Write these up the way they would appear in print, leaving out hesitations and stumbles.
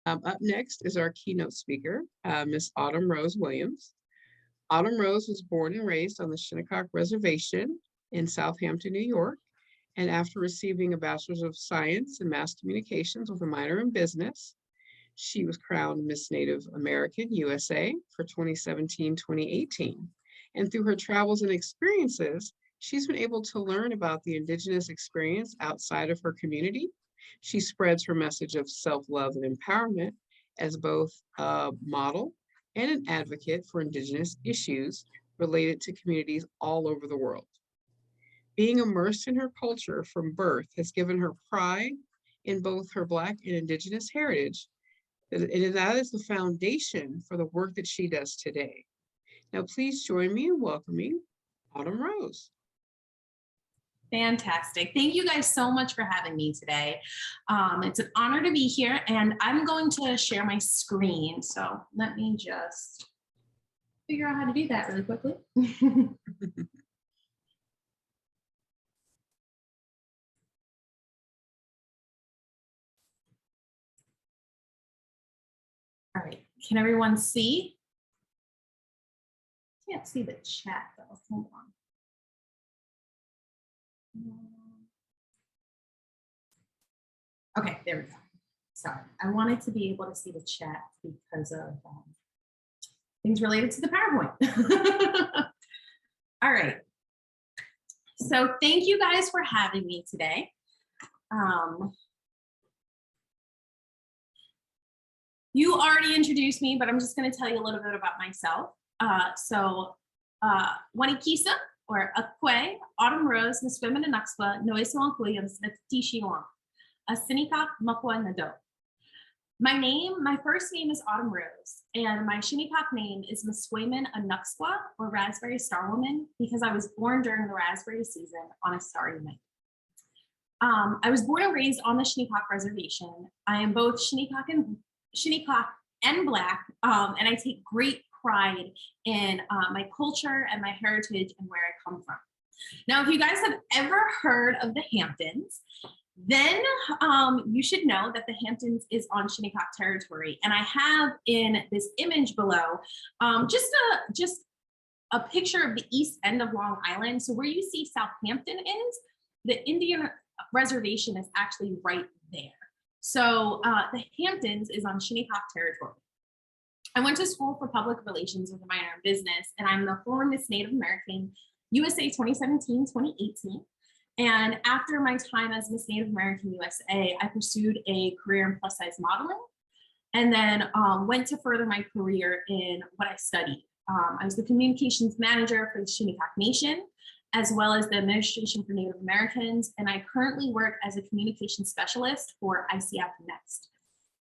Up next is our keynote speaker, Miss Autumn Rose Williams. Autumn Rose was born and raised on the Shinnecock Reservation in Southampton, New York. And after receiving a Bachelor's of Science in Mass Communications with a minor in business, she was crowned Miss Native American USA for 2017-2018. And through her travels and experiences, she's been able to learn about the Indigenous experience outside of her community. She spreads her message of self-love and empowerment as both a model and an advocate for Indigenous issues related to communities all over the world. Being immersed in her culture from birth has given her pride in both her Black and Indigenous heritage, and that is the foundation for the work that she does today. Now, please join me in welcoming Autumn Rose. Fantastic. Thank you guys so much for having me today. It's an honor to be here, and I'm going to share my screen. So let me just figure out how to do that really quickly. All right, can everyone see? Can't see the chat though, hold on. Okay, there we go. Sorry, I wanted to be able to see the chat because of things related to the PowerPoint. All right, so thank you guys for having me today. You already introduced me, but I'm just going to tell you a little bit about myself. Wanikisa, or Akwe, Autumn Rose, Niswimina Naxpa, Noeswan Williams, Tishiwan, a Sinikak Makwa Nado. My first name is Autumn Rose, and my Shinnecock name is Miswayman Anuxwa, or Raspberry Star Woman, because I was born during the raspberry season on a starry night. I was born and raised on the Shinnecock Reservation. I am both Shinnecock and Black, and I take great pride in my culture and my heritage and where I come from. Now, if you guys have ever heard of the Hamptons, then you should know that the Hamptons is on Shinnecock territory. And I have in this image below just a picture of the east end of Long Island. So where you see Southampton is, the Indian Reservation is actually right there. So the Hamptons is on Shinnecock territory. I went to school for public relations with a minor in business, and I'm the former Miss Native American USA 2017-2018. And after my time as Miss Native American USA, I pursued a career in plus size modeling, and then went to further my career in what I studied. I was the communications manager for the Shinnecock Nation, as well as the Administration for Native Americans, and I currently work as a communication specialist for ICF Next,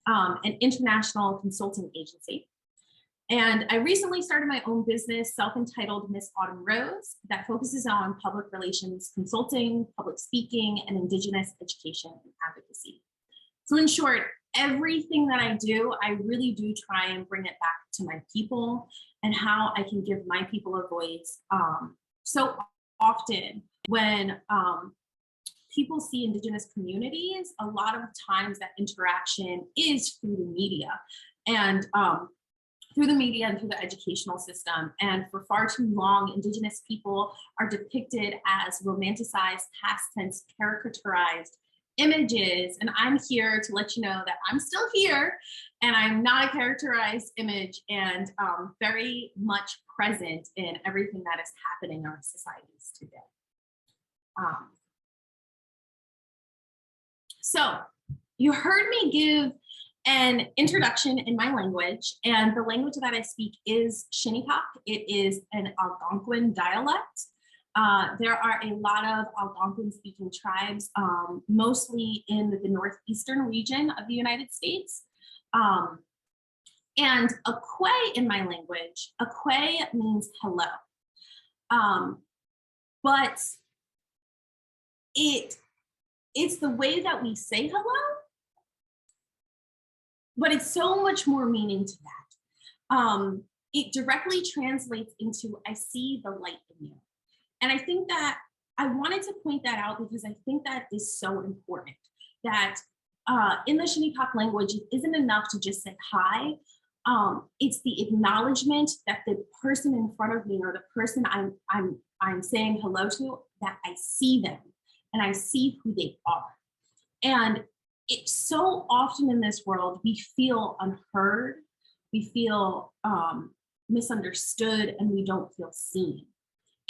an international consulting agency. And I recently started my own business, self-entitled Miss Autumn Rose, that focuses on public relations consulting, public speaking, and Indigenous education and advocacy. So in short, everything that I do, I really do try and bring it back to my people and how I can give my people a voice. So often when people see Indigenous communities, a lot of times that interaction is through the media and through the educational system. And for far too long, Indigenous people are depicted as romanticized, past tense, caricaturized images. And I'm here to let you know that I'm still here and I'm not a characterized image, and very much present in everything that is happening in our societies today. So you heard me give an introduction in my language, and the language that I speak is Shinnecock. It is an Algonquin dialect. There are a lot of Algonquin speaking tribes, mostly in the northeastern region of the United States. And Akwe in my language, Akwe means hello. But it's the way that we say hello, but it's so much more meaning to that. It directly translates into, I see the light in you. And I think that I wanted to point that out because I think that is so important, that in the Shinnecock language, it isn't enough to just say hi. It's the acknowledgement that the person in front of me or the person I'm saying hello to, that I see them and I see who they are. And it's so often in this world, we feel unheard, we feel misunderstood, and we don't feel seen.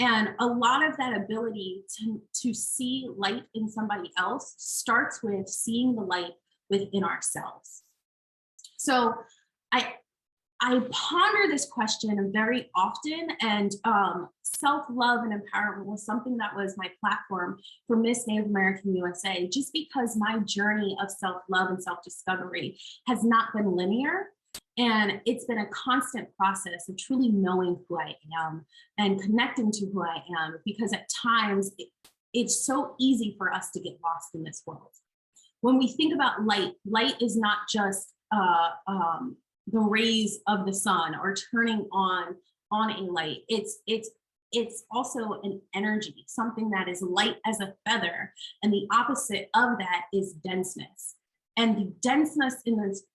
And a lot of that ability to see light in somebody else starts with seeing the light within ourselves. So I ponder this question very often, and self-love and empowerment was something that was my platform for Miss Native American USA, just because my journey of self-love and self-discovery has not been linear. And it's been a constant process of truly knowing who I am and connecting to who I am, because at times it's so easy for us to get lost in this world. When we think about light, light is not just the rays of the sun or turning on a light. It's also an energy, something that is light as a feather, and the opposite of that is denseness. And the denseness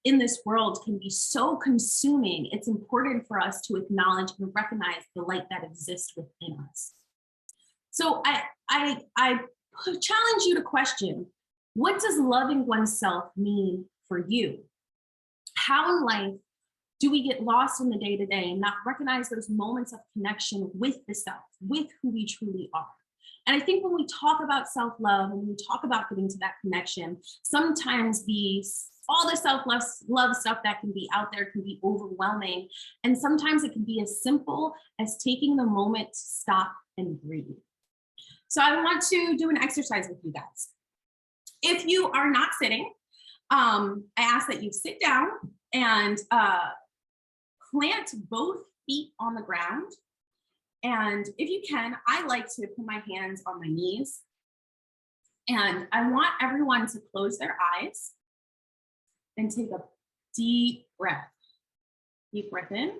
in this world can be so consuming. It's important for us to acknowledge and recognize the light that exists within us. So I challenge you to question, what does loving oneself mean for you? How in life do we get lost in the day-to-day and not recognize those moments of connection with the self, with who we truly are? And I think when we talk about self-love and we talk about getting to that connection, sometimes all the self-love stuff that can be out there can be overwhelming. And sometimes it can be as simple as taking the moment to stop and breathe. So I want to do an exercise with you guys. If you are not sitting, I ask that you sit down and plant both feet on the ground. And if you can, I like to put my hands on my knees. And I want everyone to close their eyes and take a deep breath. Deep breath in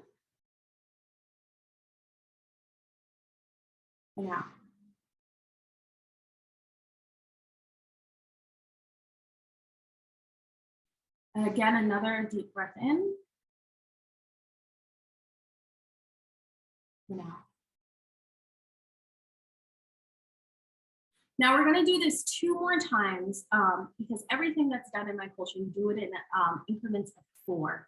and out. And again, another deep breath in and out. Now we're going to do this 2 more times because everything that's done in my culture, you do it in increments of 4.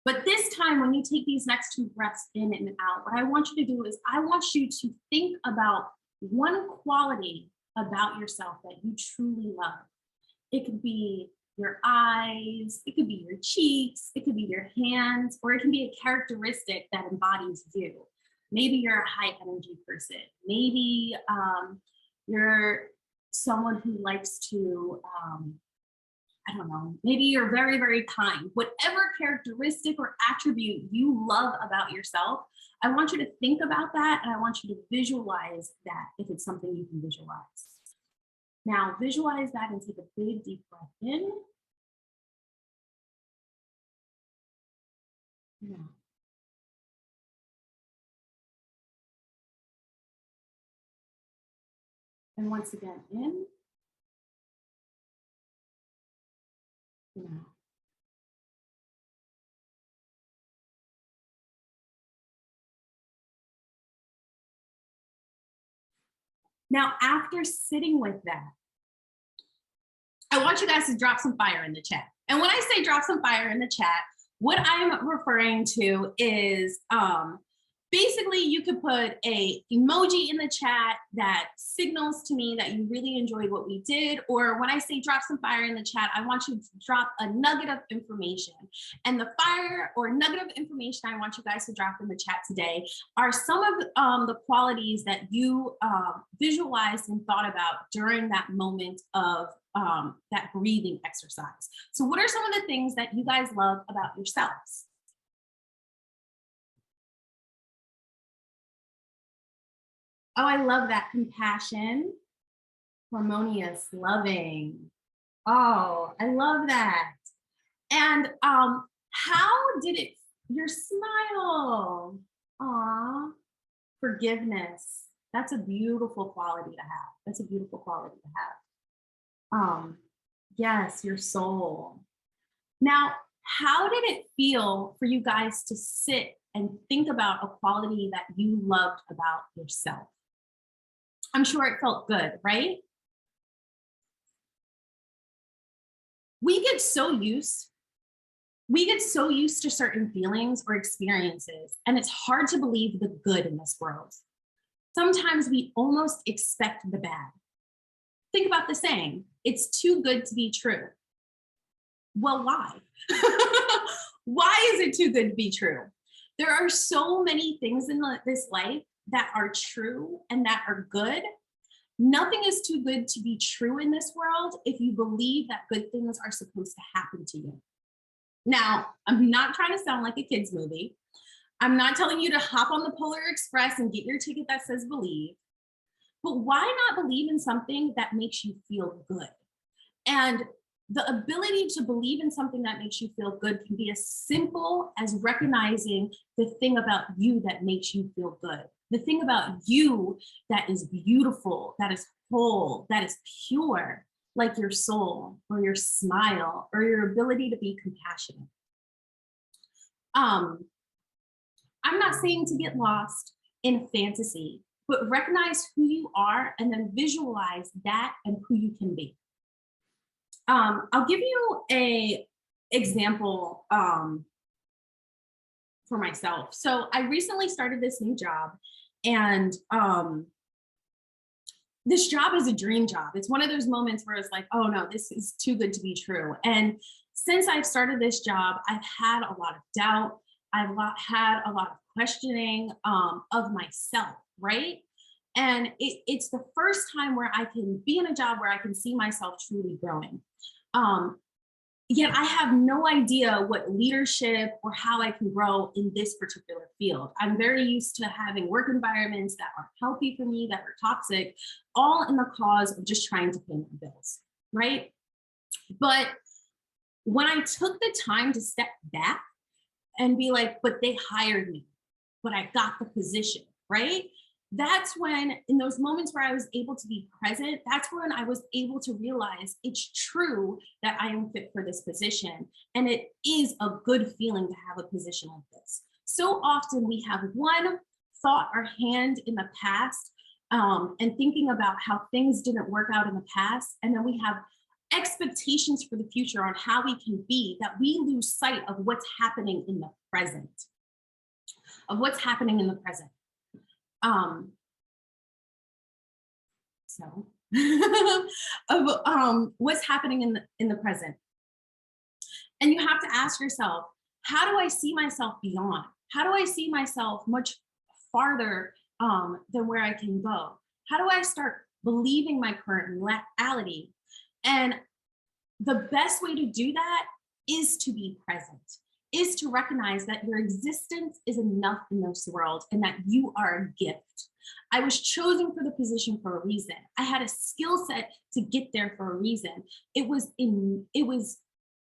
But this time, when you take these next 2 breaths in and out, what I want you to do is I want you to think about one quality about yourself that you truly love. It could be your eyes, it could be your cheeks, it could be your hands, or it can be a characteristic that embodies you. Maybe you're a high energy person. Maybe you're someone who likes to, I don't know, maybe you're very, very kind. Whatever characteristic or attribute you love about yourself, I want you to think about that, and I want you to visualize that if it's something you can visualize. Now visualize that and take a big deep breath in. Yeah. And once again, in. Yeah. Now, after sitting with that, I want you guys to drop some fire in the chat. And when I say drop some fire in the chat, what I'm referring to is basically you could put a emoji in the chat that signals to me that you really enjoyed what we did. Or when I say drop some fire in the chat, I want you to drop a nugget of information. And the fire or nugget of information I want you guys to drop in the chat today are some of the qualities that you visualized and thought about during that moment of that breathing exercise. So what are some of the things that you guys love about yourselves? Oh, I love that. Compassion, harmonious, loving. Oh, I love that. And how did it, your smile, aw, forgiveness. That's a beautiful quality to have. That's a beautiful quality to have. Yes, your soul. Now, how did it feel for you guys to sit and think about a quality that you loved about yourself? I'm sure it felt good, right? We get so used to certain feelings or experiences, and it's hard to believe the good in this world. Sometimes we almost expect the bad. Think about the saying, it's too good to be true. Well, why? Why is it too good to be true? There are so many things in this life that are true and that are good. Nothing is too good to be true in this world if you believe that good things are supposed to happen to you. Now, I'm not trying to sound like a kid's movie. I'm not telling you to hop on the Polar Express and get your ticket that says believe. But why not believe in something that makes you feel good? And the ability to believe in something that makes you feel good can be as simple as recognizing the thing about you that makes you feel good. The thing about you that is beautiful, that is whole, that is pure, like your soul or your smile or your ability to be compassionate. I'm not saying to get lost in fantasy, but recognize who you are and then visualize that and who you can be. I'll give you a example for myself. So I recently started this new job, and this job is a dream job. It's one of those moments where it's like, oh no, this is too good to be true. And since I've started this job, I've had a lot of doubt. I've had a lot of questioning of myself, right? And it's the first time where I can be in a job where I can see myself truly growing. Yet I have no idea what leadership or how I can grow in this particular field. I'm very used to having work environments that aren't healthy for me, that are toxic, all in the cause of just trying to pay my bills, right? But when I took the time to step back and be like, but they hired me, but I got the position, right? That's when, in those moments where I was able to be present, that's when I was able to realize it's true that I am fit for this position. And it is a good feeling to have a position like this. So often we have one thought or hand in the past and thinking about how things didn't work out in the past. And then we have expectations for the future on how we can be, that we lose sight of what's happening in the present, what's happening in the present. And you have to ask yourself, how do I see myself beyond? How do I see myself much farther than where I can go? How do I start believing my current reality? And the best way to do that is to be present, is to recognize that your existence is enough in this world and that you are a gift. I was chosen for the position for a reason. I had a skill set to get there for a reason. It was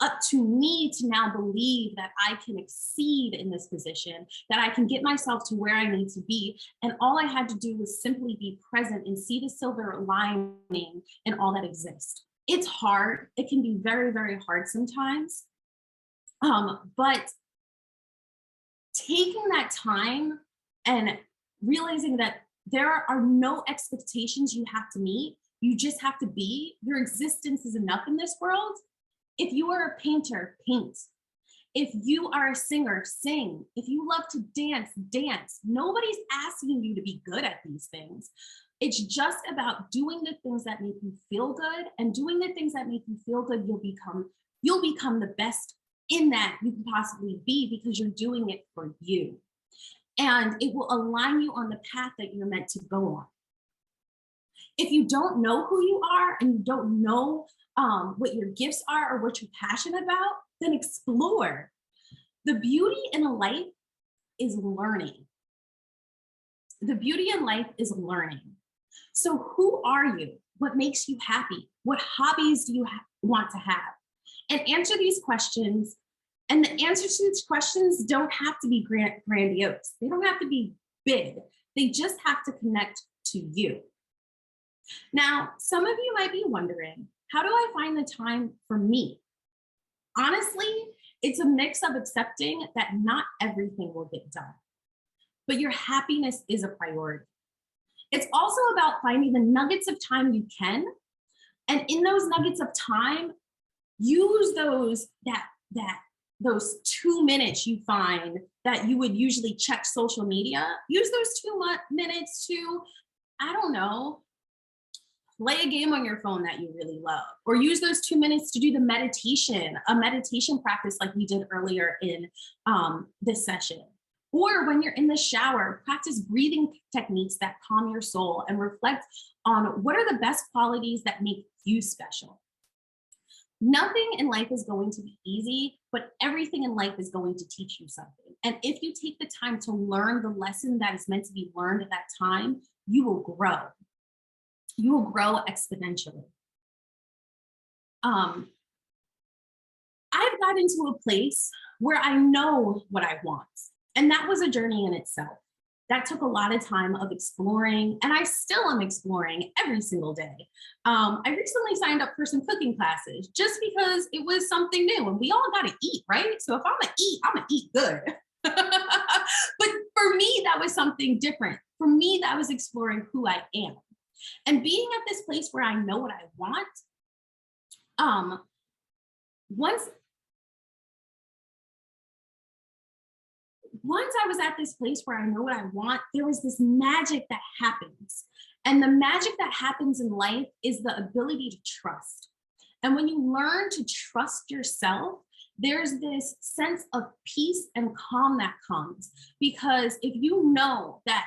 up to me to now believe that I can exceed in this position, that I can get myself to where I need to be. And all I had to do was simply be present and see the silver lining in all that exists. It's hard. It can be very, very hard sometimes. But taking that time and realizing that there are no expectations you have to meet, you just have to be. Your existence is enough in this world. If you are a painter, paint. If you are a singer, sing. If you love to dance, dance. Nobody's asking you to be good at these things. It's just about doing the things that make you feel good, and doing the things that make you feel good, you'll become the best in that you can possibly be, because you're doing it for you. And it will align you on the path that you're meant to go on. If you don't know who you are and you don't know what your gifts are or what you're passionate about, then explore. The beauty in a life is learning. The beauty in life is learning. So who are you? What makes you happy? What hobbies do you want to have? And answer these questions. And the answers to these questions don't have to be grandiose. They don't have to be big. They just have to connect to you. Now, some of you might be wondering, How do I find the time for me? Honestly, it's a mix of accepting that not everything will get done, but your happiness is a priority. It's also about finding the nuggets of time you can, and in those nuggets of time, use those 2 minutes you find that you would usually check social media. Use those 2 minutes to, I don't know, play a game on your phone that you really love, or use those 2 minutes to do a meditation practice like we did earlier in this session. Or when you're in the shower, practice breathing techniques that calm your soul and reflect on what are the best qualities that make you special. Nothing in life is going to be easy, but everything in life is going to teach you something. And if you take the time to learn the lesson that is meant to be learned at that time, you will grow. You will grow exponentially. I've gotten to a place where I know what I want. And that was a journey in itself. That took a lot of time of exploring, and I still am exploring every single day. I recently signed up for some cooking classes just because it was something new, and we all got to eat, right? So if I'm gonna eat good. But for me, that was something different. For me, that was exploring who I am. And being at this place where I know what I want, once I was at this place where I know what I want, there was this magic that happens. And the magic that happens in life is the ability to trust. And when you learn to trust yourself, there's this sense of peace and calm that comes. Because if you know that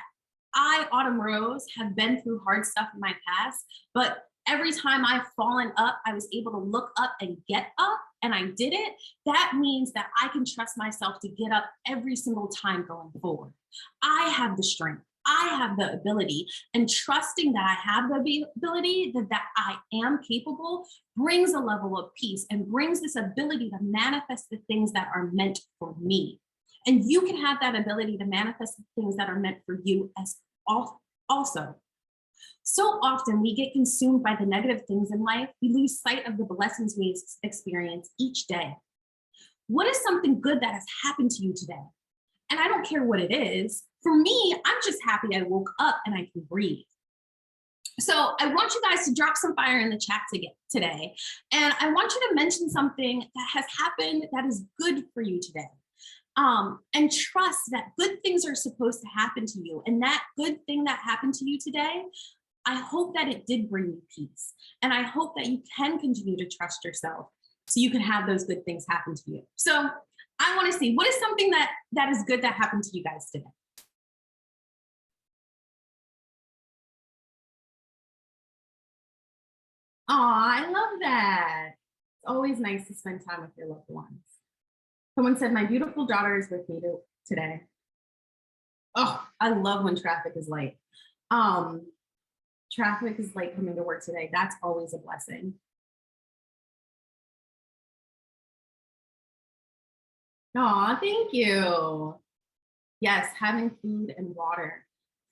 I, Autumn Rose, have been through hard stuff in my past, but every time I've fallen up, I was able to look up and get up, and I did it, that means that I can trust myself to get up every single time going forward. I have the strength, I have the ability, and trusting that I have the ability, that I am capable, brings a level of peace and brings this ability to manifest the things that are meant for me. And you can have that ability to manifest the things that are meant for you as also. So often we get consumed by the negative things in life, we lose sight of the blessings we experience each day. What is something good that has happened to you today? And I don't care what it is. For me, I'm just happy I woke up and I can breathe. So I want you guys to drop some fire in the chat today. And I want you to mention something that has happened that is good for you today. And trust that good things are supposed to happen to you. And that good thing that happened to you today, I hope that it did bring you peace. And I hope that you can continue to trust yourself so you can have those good things happen to you. So I want to see, what is something that is good that happened to you guys today? Oh, I love that. It's always nice to spend time with your loved ones. Someone said, my beautiful daughter is with me today. Oh, I love when traffic is late. Traffic is late coming to work today. That's always a blessing. Oh, thank you. Yes, having food and water.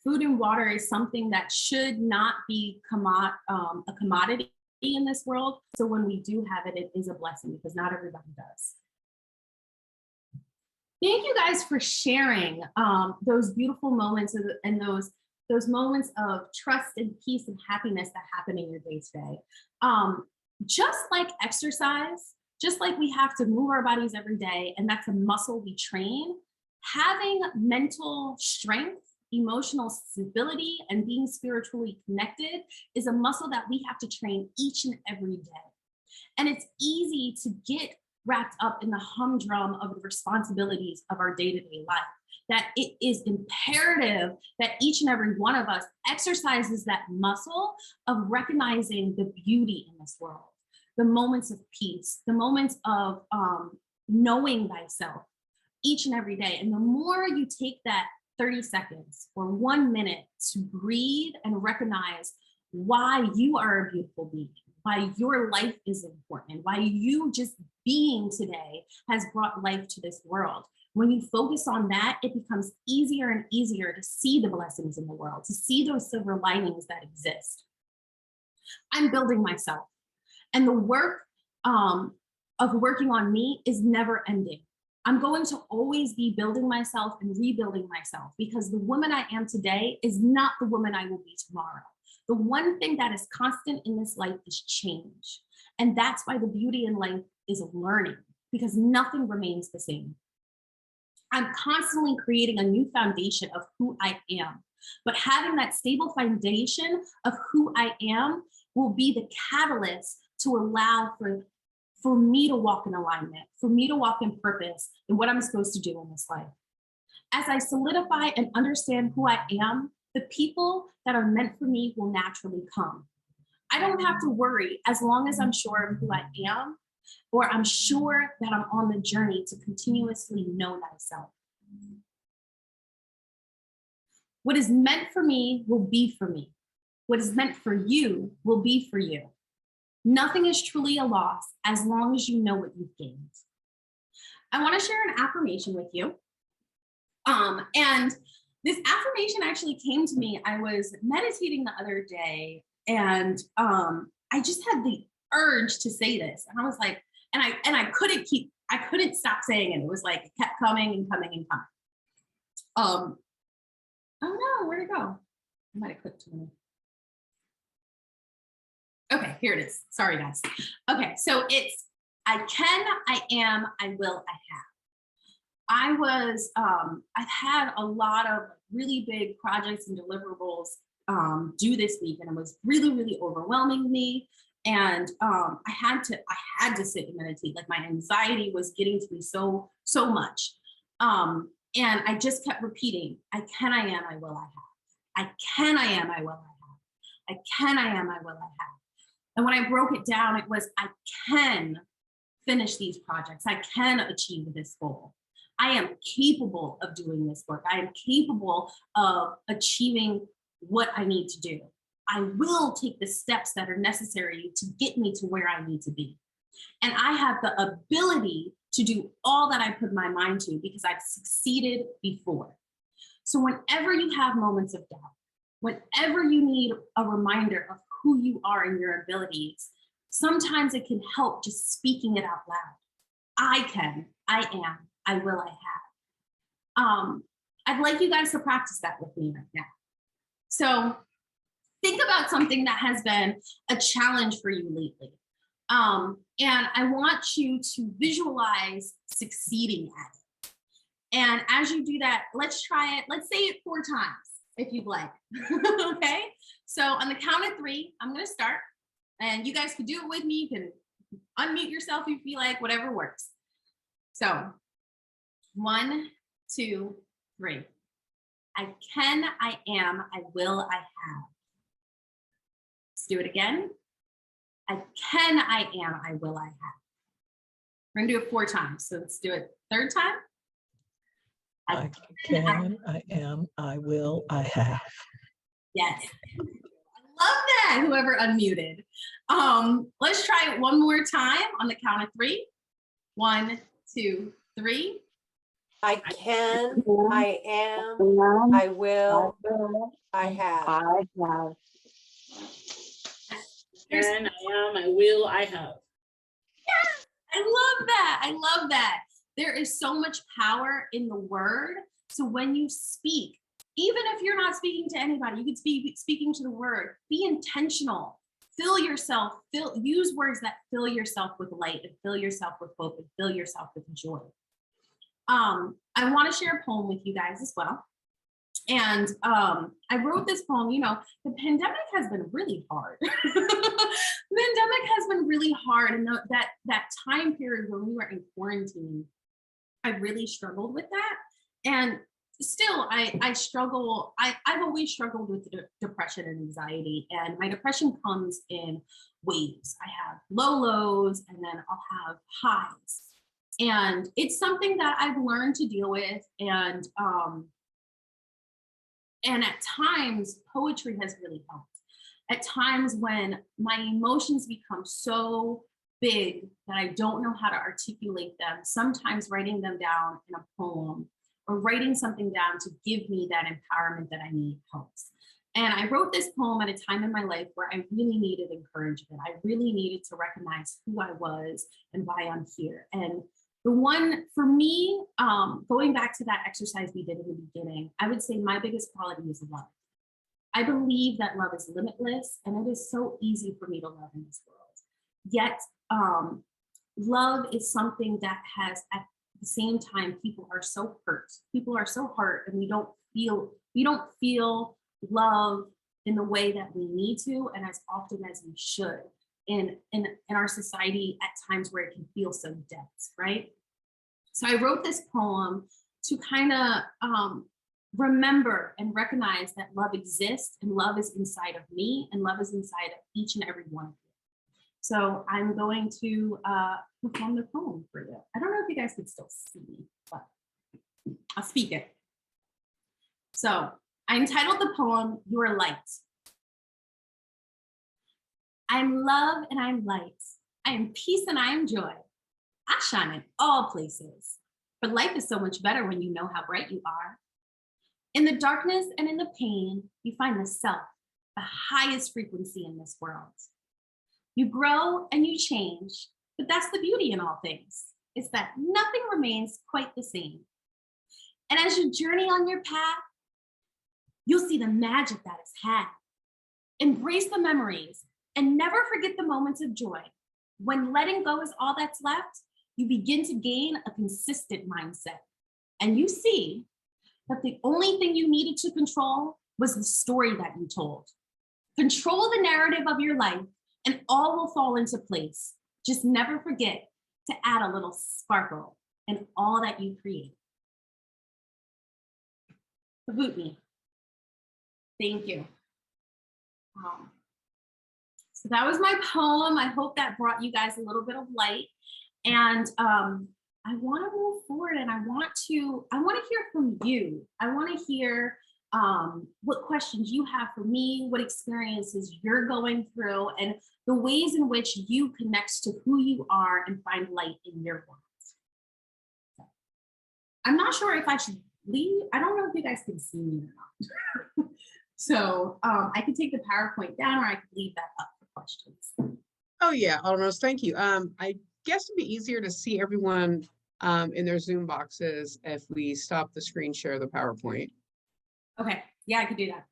Food and water is something that should not be a commodity in this world. So when we do have it, it is a blessing because not everybody does. Thank you guys for sharing those beautiful moments and those moments of trust and peace and happiness that happen in your day to day. Just like exercise, just like we have to move our bodies every day, and that's a muscle we train, having mental strength, emotional stability, and being spiritually connected is a muscle that we have to train each and every day. And it's easy to get wrapped up in the humdrum of the responsibilities of our day-to-day life, that it is imperative that each and every one of us exercises that muscle of recognizing the beauty in this world, the moments of peace, the moments of knowing thyself each and every day. And the more you take that 30 seconds or 1 minute to breathe and recognize why you are a beautiful being, why your life is important, why you just being today has brought life to this world. When you focus on that, it becomes easier and easier to see the blessings in the world, to see those silver linings that exist. I'm building myself. And the work of working on me is never ending. I'm going to always be building myself and rebuilding myself, because the woman I am today is not the woman I will be tomorrow. The one thing that is constant in this life is change. And that's why the beauty in life is learning, because nothing remains the same. I'm constantly creating a new foundation of who I am, but having that stable foundation of who I am will be the catalyst to allow for me to walk in alignment, for me to walk in purpose and what I'm supposed to do in this life. As I solidify and understand who I am, the people that are meant for me will naturally come. I don't have to worry as long as I'm sure of who I am, or I'm sure that I'm on the journey to continuously know thyself. What is meant for me will be for me. What is meant for you will be for you. Nothing is truly a loss as long as you know what you've gained. I want to share an affirmation with you. And this affirmation actually came to me. I was meditating the other day, and I just had the urge to say this. And I was like, and I couldn't stop saying it. It was like, it kept coming and coming and coming. Oh no, where'd it go? I might have clicked too many. Okay, here it is. Sorry, guys. Okay, so it's I can, I am, I will, I have. I've had a lot of really big projects and deliverables due this week, and it was really, really overwhelming me. And I had to sit and meditate. Like, my anxiety was getting to me so much. And I just kept repeating, I can, I am, I will, I have. I can, I am, I will, I have. I can, I am, I will, I have. And when I broke it down, it was, I can finish these projects. I can achieve this goal. I am capable of doing this work. I am capable of achieving what I need to do. I will take the steps that are necessary to get me to where I need to be. And I have the ability to do all that I put my mind to, because I've succeeded before. So whenever you have moments of doubt, whenever you need a reminder of who you are and your abilities, sometimes it can help just speaking it out loud. I can, I am, I will, I have. I'd like you guys to practice that with me right now. So think about something that has been a challenge for you lately. And I want you to visualize succeeding at it. And as you do that, let's try it. Let's say it 4 times if you'd like. Okay? So on the count of 3, I'm going to start. And you guys can do it with me. You can unmute yourself if you like, whatever works. So 1, 2, 3. I can, I am, I will, I have. Let's do it again. I can, I am, I will, I have. We're gonna do it 4 times. So let's do it 3rd time. I can, I am, I will, I have. Yes. I love that, whoever unmuted. Let's try it one more time on the count of 3. 1, 2, 3. I can, I am, I will, I have. I have. And I am, I will, I have. Yes, I love that. I love that. There is so much power in the word. So when you speak, even if you're not speaking to anybody, you could be speaking to the word. Be intentional. Fill yourself, use words that fill yourself with light, and fill yourself with hope, and fill yourself with joy. I want to share a poem with you guys as well. And I wrote this poem. You know, the pandemic has been really hard. The pandemic has been really hard. And that time period when we were in quarantine, I really struggled with that. And still, I struggle. I've always struggled with depression and anxiety. And my depression comes in waves. I have low lows, and then I'll have highs. And it's something that I've learned to deal with. And at times, poetry has really helped. At times when my emotions become so big that I don't know how to articulate them, sometimes writing them down in a poem or writing something down to give me that empowerment that I need helps. And I wrote this poem at a time in my life where I really needed encouragement. I really needed to recognize who I was and why I'm here. And the one for me, going back to that exercise we did in the beginning, I would say my biggest quality is love. I believe that love is limitless, and it is so easy for me to love in this world. Yet, love is something that has, at the same time, people are so hurt. People are so hurt, and we don't feel love in the way that we need to, and as often as we should in our society at times where it can feel so dense, right? So I wrote this poem to kind of remember and recognize that love exists, and love is inside of me, and love is inside of each and every one of you. So I'm going to perform the poem for you. I don't know if you guys can still see me, but I'll speak it. So I entitled the poem, Your Light. I'm love and I'm light. I am peace and I am joy. I shine in all places. But life is so much better when you know how bright you are. In the darkness and in the pain, you find the self, the highest frequency in this world. You grow and you change, but that's the beauty in all things, is that nothing remains quite the same. And as you journey on your path, you'll see the magic that is had. Embrace the memories and never forget the moments of joy. When letting go is all that's left, you begin to gain a consistent mindset. And you see that the only thing you needed to control was the story that you told. Control the narrative of your life and all will fall into place. Just never forget to add a little sparkle in all that you create. Fatophobia. Thank you. So that was my poem. I hope that brought you guys a little bit of light. And I want to move forward, and I want to hear from you. I want to hear what questions you have for me, what experiences you're going through, and the ways in which you connect to who you are and find light in your world. I'm not sure if I should leave. I don't know if you guys can see me or not. So I could take the PowerPoint down, or I could leave that up for questions. Oh yeah, Autumn Rose, thank you. I guess it'd be easier to see everyone in their Zoom boxes if we stop the screen share of the PowerPoint. Okay, yeah, I could do that.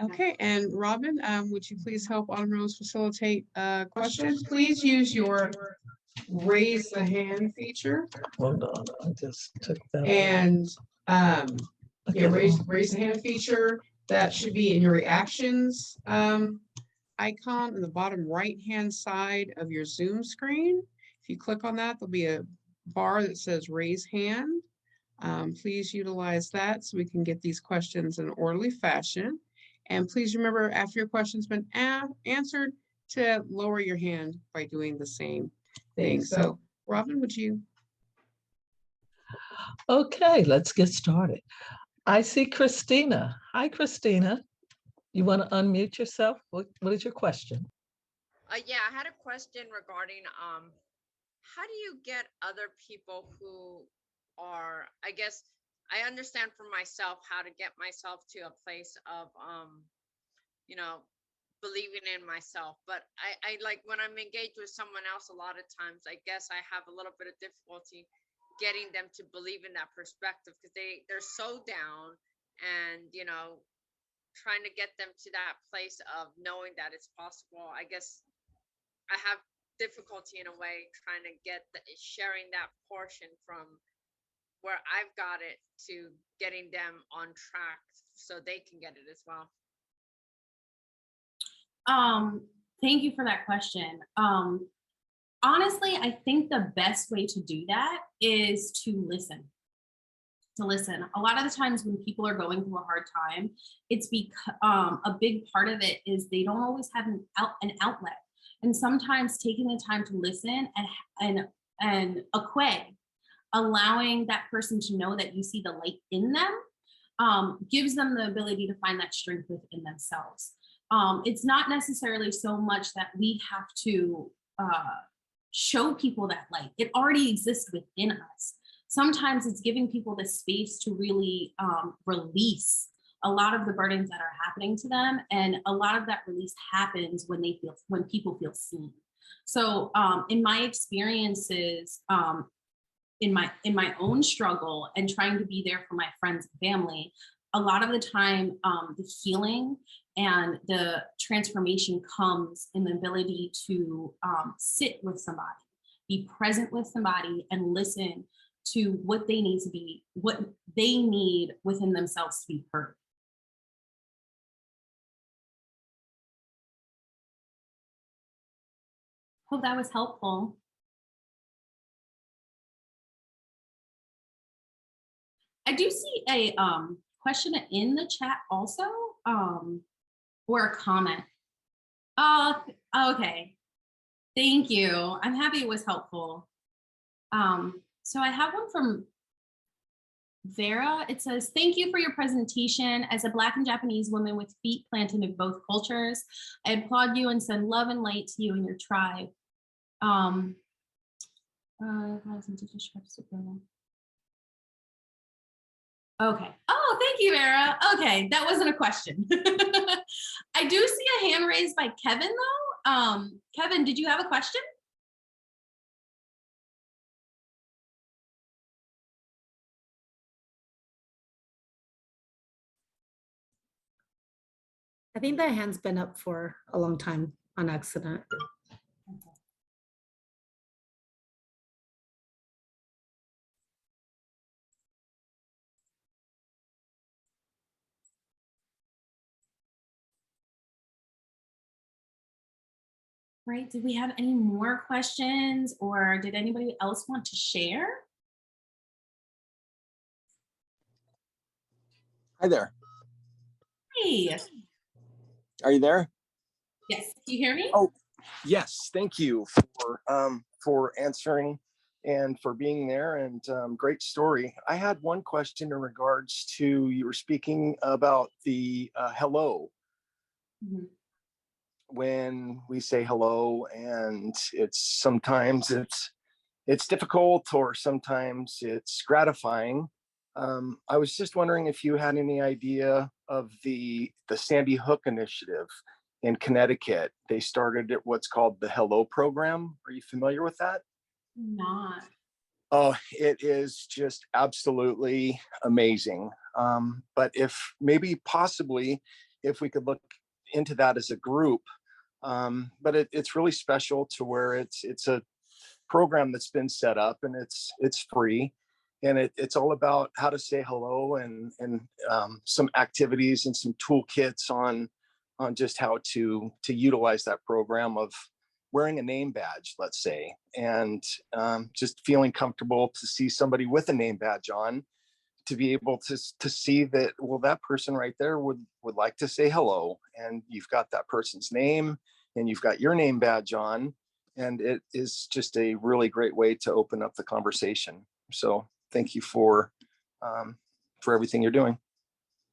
Okay, and Robin, would you please help Autumn Rose facilitate questions? Please use your raise the hand feature. Hold on, I just took that. And Okay. yeah, raise the hand feature. That should be in your reactions icon in the bottom right-hand side of your Zoom screen. If you click on that, there'll be a bar that says raise hand. Please utilize that so we can get these questions in an orderly fashion. And please remember, after your question's been answered, to lower your hand by doing the same thing. So Robin, would you? Okay, let's get started. I see Christina. Hi, Christina. You want to unmute yourself? What is your question? Yeah, I had a question regarding how do you get other people who are, I guess, I understand for myself how to get myself to a place of you know, believing in myself, but I like when I'm engaged with someone else, a lot of times I guess I have a little bit of difficulty getting them to believe in that perspective, because they're so down, and you know, trying to get them to that place of knowing that it's possible. I guess I have difficulty in a way trying to get sharing that portion from where I've got it to getting them on track so they can get it as well. Thank you for that question. Honestly, I think the best way to do that is to listen. A lot of the times when people are going through a hard time, it's because a big part of it is they don't always have an outlet. And sometimes taking the time to listen and allowing that person to know that you see the light in them gives them the ability to find that strength within themselves. It's not necessarily so much that we have to show people that light. It already exists within us. sometimes it's giving people the space to really release a lot of the burdens that are happening to them. And a lot of that release happens when people feel seen. So in my experiences, in my own struggle and trying to be there for my friends and family, a lot of the time, the healing and the transformation comes in the ability to sit with somebody, be present with somebody, and listen to what they need within themselves to be heard. Hope that was helpful. I do see a question in the chat also, or a comment. Okay. Thank you. I'm happy it was helpful. So I have one from Vera. It says, thank you for your presentation. As a Black and Japanese woman with feet planted in both cultures, I applaud you and send love and light to you and your tribe. Okay. Oh, thank you, Vera. Okay, that wasn't a question. I do see a hand raised by Kevin, though. Kevin, did you have a question? I think that hand's been up for a long time on accident. Right, did we have any more questions, or did anybody else want to share? Hi there. Hey, Are you there? yes, do you hear me? Oh, yes. Thank you for answering and for being there, and great story. I had one question in regards to, you were speaking about the hello. Mhm. When we say hello, and sometimes it's difficult, or sometimes it's gratifying. I was just wondering if you had any idea of the Sandy Hook initiative in Connecticut. They started what's called the Hello program. Are you familiar with that? Not. Oh, it is just absolutely amazing. But possibly if we could look into that as a group, but it's really special to where it's a program that's been set up, and it's free, and it's all about how to say hello, and some activities and some toolkits on just how to utilize that program of wearing a name badge, let's say, and just feeling comfortable to see somebody with a name badge on, to be able to see that, well, that person right there would like to say hello, and you've got that person's name and you've got your name badge on, and it is just a really great way to open up the conversation. So thank you for everything you're doing.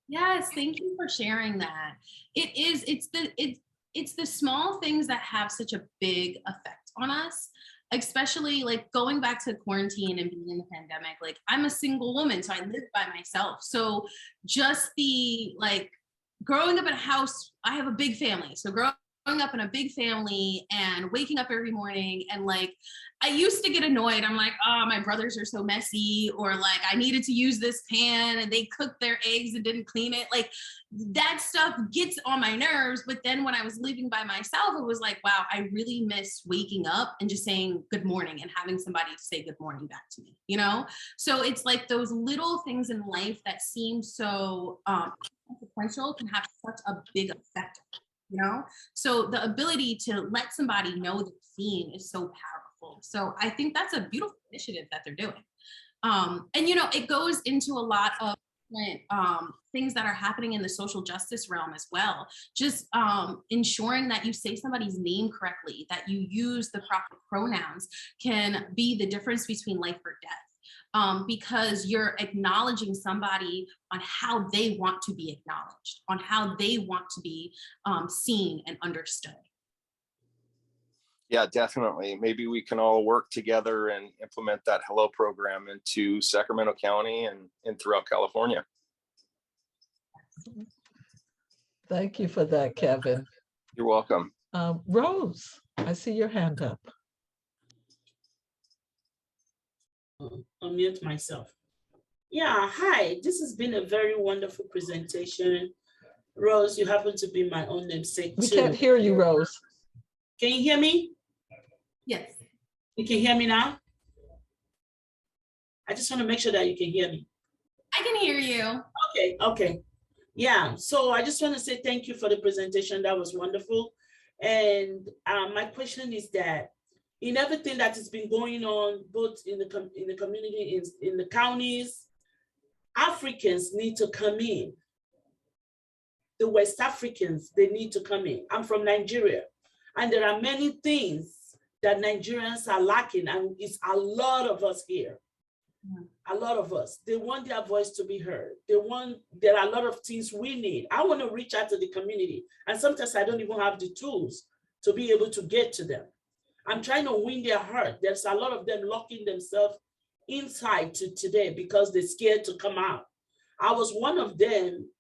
Yes, thank you for sharing that. It's the small things that have such a big effect on us, especially like going back to quarantine and being in the pandemic. Like, I'm a single woman, so I live by myself. So just growing up in a house, I have a big family. So growing up in a big family and waking up every morning, and I used to get annoyed. I'm like, oh, my brothers are so messy, or like, I needed to use this pan and they cooked their eggs and didn't clean it. Like, that stuff gets on my nerves. But then when I was living by myself, it was like, wow, I really miss waking up and just saying good morning and having somebody say good morning back to me, So it's like those little things in life that seem so consequential can have such a big effect, So the ability to let somebody know they're seen is so powerful. So I think that's a beautiful initiative that they're doing. And it goes into a lot of different things that are happening in the social justice realm as well. Just ensuring that you say somebody's name correctly, that you use the proper pronouns, can be the difference between life or death. Because you're acknowledging somebody on how they want to be acknowledged, on how they want to be seen and understood. Yeah, definitely. Maybe we can all work together and implement that Hello program into Sacramento County and throughout California. Thank you for that, Kevin. You're welcome. Rose, I see your hand up. Unmute myself. Yeah, hi. This has been a very wonderful presentation. Rose, you happen to be my own namesake We too. can't hear you, Rose. Can you hear me? Yes. You can hear me now? I just want to make sure that you can hear me. I can hear you. Okay. Yeah, so I just want to say thank you for the presentation. That was wonderful. And my question is that in everything that has been going on, both in the community, in the counties, Africans need to come in. The West Africans, they need to come in. I'm from Nigeria, and there are many things that Nigerians are lacking, and it's a lot of us here. A lot of us, they want their voice to be heard. There are a lot of things we need. I want to reach out to the community, and sometimes I don't even have the tools to be able to get to them. I'm trying to win their heart. There's a lot of them locking themselves inside today because they're scared to come out. I was one of them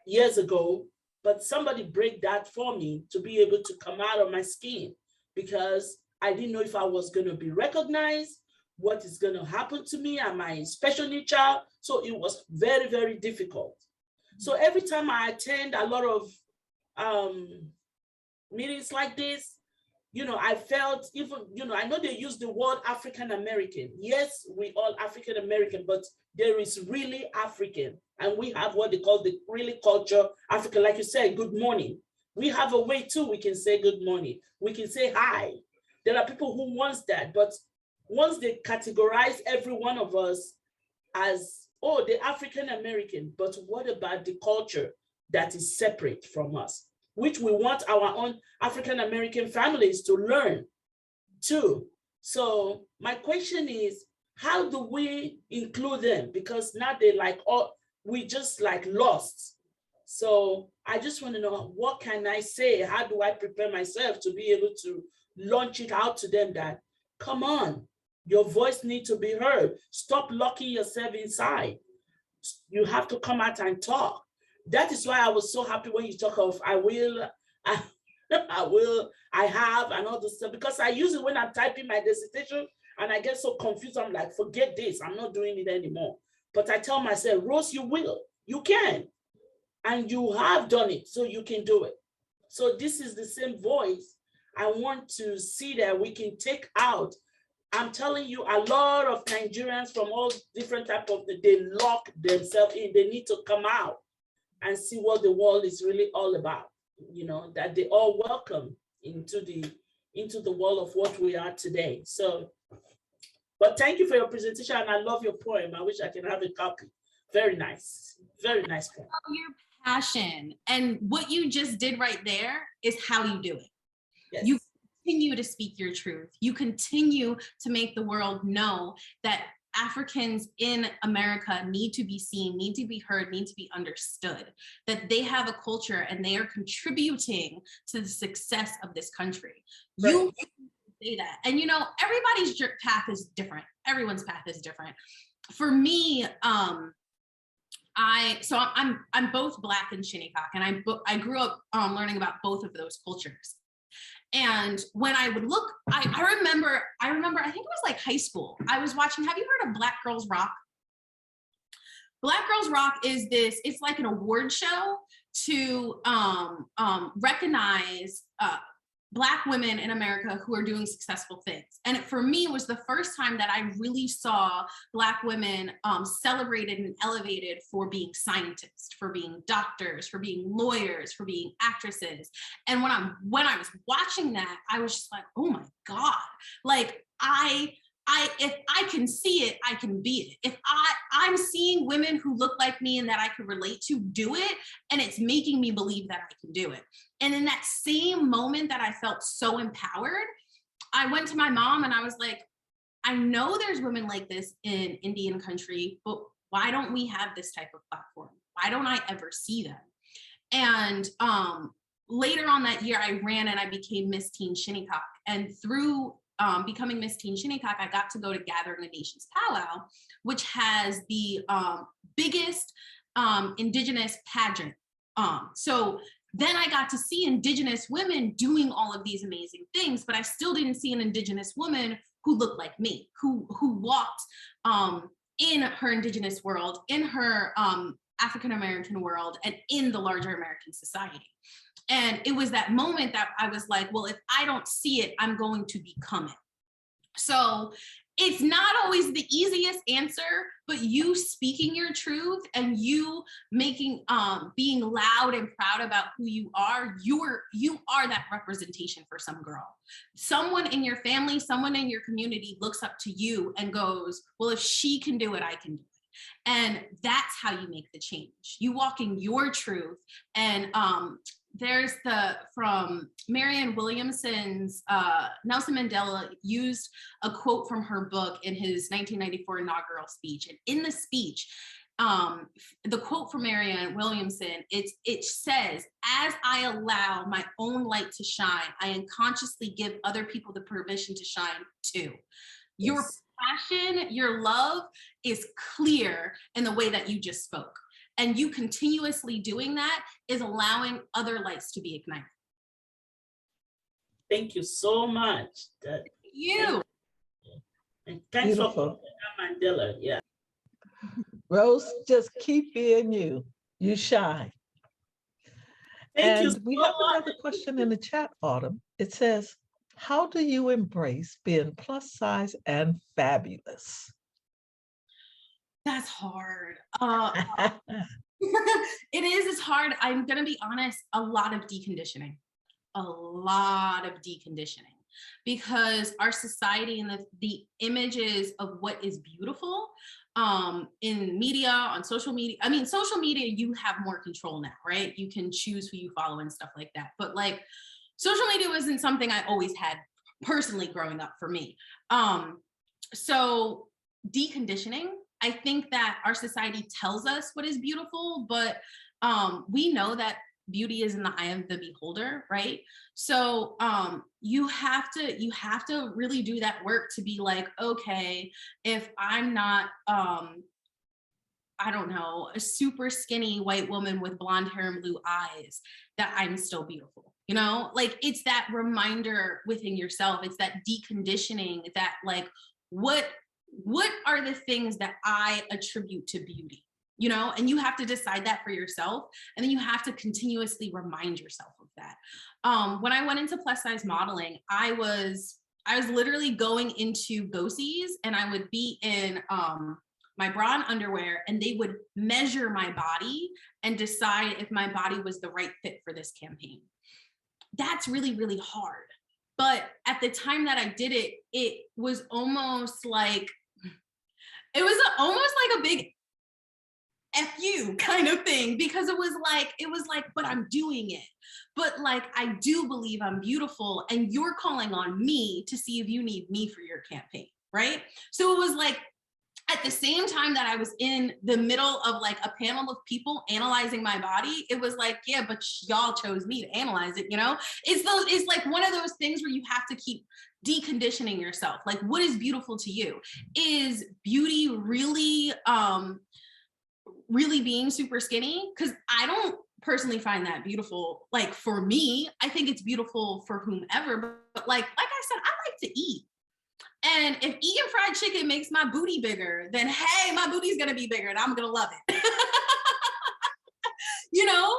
years ago, but somebody break that for me to be able to come out of my skin because I didn't know if I was going to be recognized, what is going to happen to me. Am I a special need child? So it was very, very difficult. So every time I attend a lot of meetings like this, I felt even, I know they use the word African American. Yes, we all African American, but there is really African. And we have what they call the really culture African. Like you said, good morning. We have a way too, we can say good morning. We can say hi. There are people who wants that, but once they categorize every one of us as, oh, the African American, but what about the culture that is separate from us, which we want our own African American families to learn too. So my question is, how do we include them? Because now they we just lost. So I just want to know, what can I say? How do I prepare myself to be able to launch it out to them that, come on, your voice needs to be heard. Stop locking yourself inside. You have to come out and talk. That is why I was so happy when you talk of I will, I have, and all this stuff, because I use it when I'm typing my dissertation and I get so confused. I'm like, forget this, I'm not doing it anymore. But I tell myself, Rose, you will, you can, and you have done it, so you can do it. So this is the same voice I want to see that we can take out. I'm telling you, a lot of Nigerians from all different types of, they lock themselves in. They need to come out and see what the world is really all about. That they all welcome into the world of what we are today. So, but thank you for your presentation, and I love your poem. I wish I can have a copy. Very nice poem. Your passion and what you just did right there is how you do it. Yes. You continue to speak your truth. You continue to make the world know that Africans in America need to be seen, need to be heard, need to be understood, that they have a culture and they are contributing to the success of this country. Right. You say that. And everybody's path is different. Everyone's path is different. For me, I'm both Black and Shinnecock, and I grew up learning about both of those cultures. And when I would look, I remember, I think it was like high school. I was watching, have you heard of Black Girls Rock? Black Girls Rock is it's like an award show to recognize Black women in America who are doing successful things. And for me, it was the first time that I really saw Black women celebrated and elevated for being scientists, for being doctors, for being lawyers, for being actresses. And when I was watching that, I was just like, oh my God, like if I can see it, I can be it. If I'm seeing women who look like me and that I can relate to do it, and it's making me believe that I can do it. And in that same moment that I felt so empowered, I went to my mom and I was like, I know there's women like this in Indian country, but why don't we have this type of platform? Why don't I ever see them? And later on that year, I ran and I became Miss Teen Shinnecock. And through becoming Miss Teen Shinnecock, I got to go to Gathering the Nations Powwow, which has the biggest Indigenous pageant. So then I got to see Indigenous women doing all of these amazing things, but I still didn't see an Indigenous woman who looked like me, who walked in her Indigenous world, in her African-American world, and in the larger American society. And it was that moment that I was like, well, if I don't see it, I'm going to become it. So it's not always the easiest answer, but you speaking your truth and you making, being loud and proud about who you are that representation for some girl. Someone in your family, someone in your community looks up to you and goes, well, if she can do it, I can do it. And that's how you make the change. You walk in your truth. And there's from Marianne Williamson's, Nelson Mandela used a quote from her book in his 1994 inaugural speech. And in the speech, the quote from Marianne Williamson, it says, as I allow my own light to shine, I unconsciously give other people the permission to shine too. Your passion, your love is clear in the way that you just spoke. And you continuously doing that is allowing other lights to be ignited. Thank you so much. You. And thanks Beautiful. for Mandela. Yeah. Rose, just keep being you. You shine. Thank you And we so have much. another question in the chat, Autumn. It says, how do you embrace being plus size and fabulous? That's hard. It's hard. I'm gonna be honest, a lot of deconditioning, because our society and the images of what is beautiful in media, on social media. I mean, social media, you have more control now, right? You can choose who you follow and stuff like that. But like, social media wasn't something I always had personally growing up for me. So deconditioning, I think that our society tells us what is beautiful, but we know that beauty is in the eye of the beholder, right? So you have to really do that work to be like, okay, if I'm not, I don't know, a super skinny white woman with blonde hair and blue eyes, that I'm still beautiful. You know, like it's that reminder within yourself. It's that deconditioning that like, what are the things that I attribute to beauty? You know, and you have to decide that for yourself. And then you have to continuously remind yourself of that. When I went into plus size modeling, I was literally going into go-sees and I would be in my bra and underwear, and they would measure my body and decide if my body was the right fit for this campaign. That's really, really hard. But at the time that I did it, it was almost like a big F you kind of thing, because it was like, but I'm doing it. But like, I do believe I'm beautiful, and you're calling on me to see if you need me for your campaign, right? So it was like, at the same time that I was in the middle of like a panel of people analyzing my body, it was like, yeah, but y'all chose me to analyze it, you know? It's like one of those things where you have to keep deconditioning yourself. Like, what is beautiful to you? Is beauty really, really being super skinny? Because I don't personally find that beautiful. Like for me, I think it's beautiful for whomever, but like I said, I like to eat. And if eating fried chicken makes my booty bigger, then hey, my booty's gonna be bigger and I'm gonna love it. You know,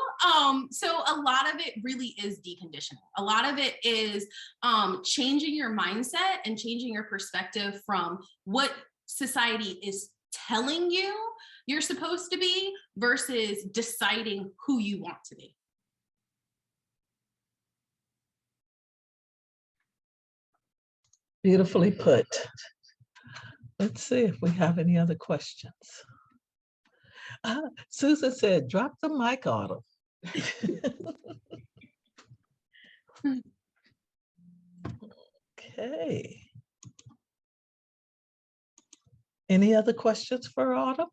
so a lot of it really is deconditioning. A lot of it is changing your mindset and changing your perspective from what society is telling you you're supposed to be versus deciding who you want to be. Beautifully put. Let's see if we have any other questions. Susan said, drop the mic, Autumn. Okay. Any other questions for Autumn?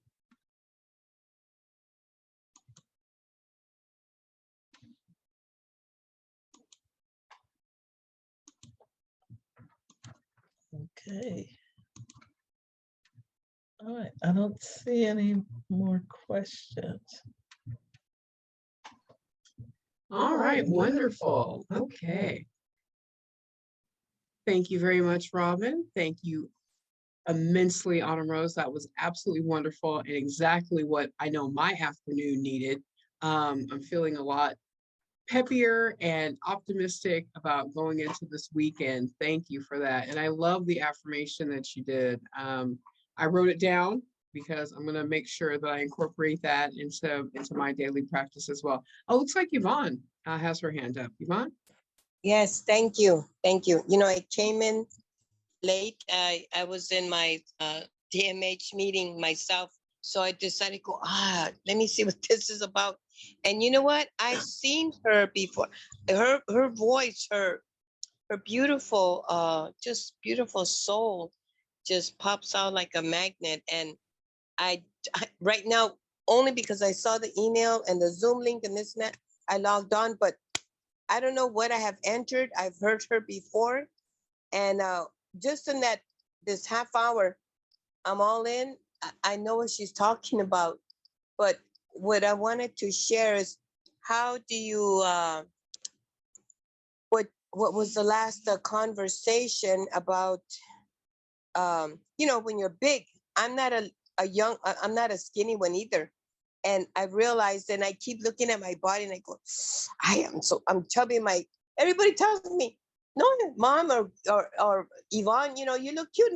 Okay. All right, I don't see any more questions. All right, wonderful. Okay. Thank you very much, Robin. Thank you immensely, Autumn Rose. That was absolutely wonderful and exactly what I know my afternoon needed. I'm feeling a lot peppier and optimistic about going into this weekend. Thank you for that. And I love the affirmation that you did. I wrote it down because I'm going to make sure that I incorporate that into my daily practice as well. Oh, looks like Yvonne has her hand up. Yvonne? Yes, thank you. Thank you. You know, I came in late. I was in my DMH meeting myself. So I decided to go, let me see what this is about. And you know what? I've seen her before. Her voice, her beautiful, just beautiful soul just pops out like a magnet. And I right now, only because I saw the email and the Zoom link and this and that, I logged on, but I don't know what I have entered. I've heard her before. And just in this half hour, I'm all in. I know what she's talking about, but what I wanted to share is how do you, what was the last conversation about, you know, when you're big. I'm not I'm not a skinny one either. And I realized, and I keep looking at my body and I go, I'm chubby. Everybody tells me, no, mom or Yvonne, you know, you look cute.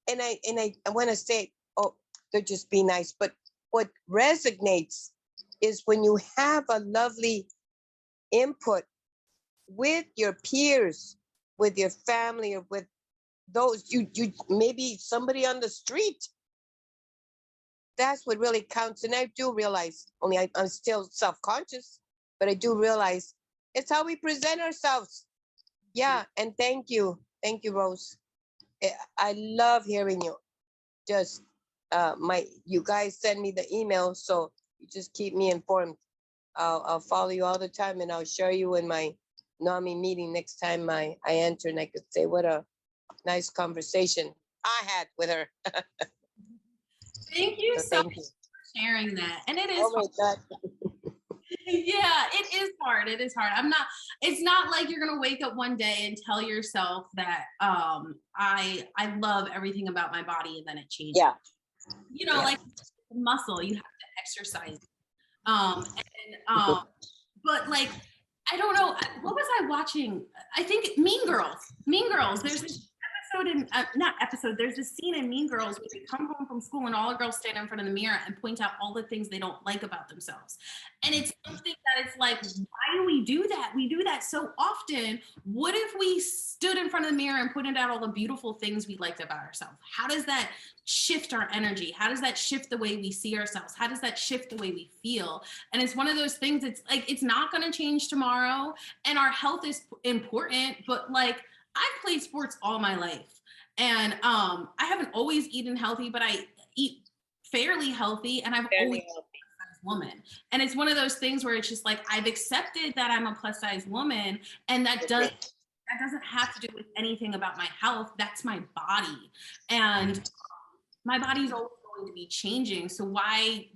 And I want to say, oh, they're just be nice. But what resonates is when you have a lovely input with your peers, with your family, or with those you maybe somebody on the street. That's what really counts. And I do realize, only I'm still self-conscious, but I do realize it's how we present ourselves. Yeah, and thank you, Rose. I love hearing you. Just you guys send me the email, so you just keep me informed. I'll follow you all the time, and I'll share you in my NAMI meeting next time I enter, and I could say what a nice conversation I had with her. Thank you So so thank much you. for sharing that. And it is Oh my hard. God. Yeah, it is hard. It is hard. It's not like you're gonna wake up one day and tell yourself that I love everything about my body and then it changes. Yeah. You know, Yeah. like muscle, you have to exercise. But like, I don't know, what was I watching? I think Mean Girls. There's this episode in, there's this scene in Mean Girls where they come home from school and all the girls stand in front of the mirror and point out all the things they don't like about themselves. And it's something that it's like, why do we do that? We do that so often. What if we stood in front of the mirror and pointed out all the beautiful things we liked about ourselves? How does that shift our energy? How does that shift the way we see ourselves? How does that shift the way we feel? And it's one of those things, it's like, it's not going to change tomorrow. And our health is important, but like, I've played sports all my life. And I haven't always eaten healthy, but I eat fairly healthy. And I've always been a plus size woman. And it's one of those things where it's just like, I've accepted that I'm a plus size woman. And that doesn't have to do with anything about my health. That's my body. And my body's always going to be changing. So why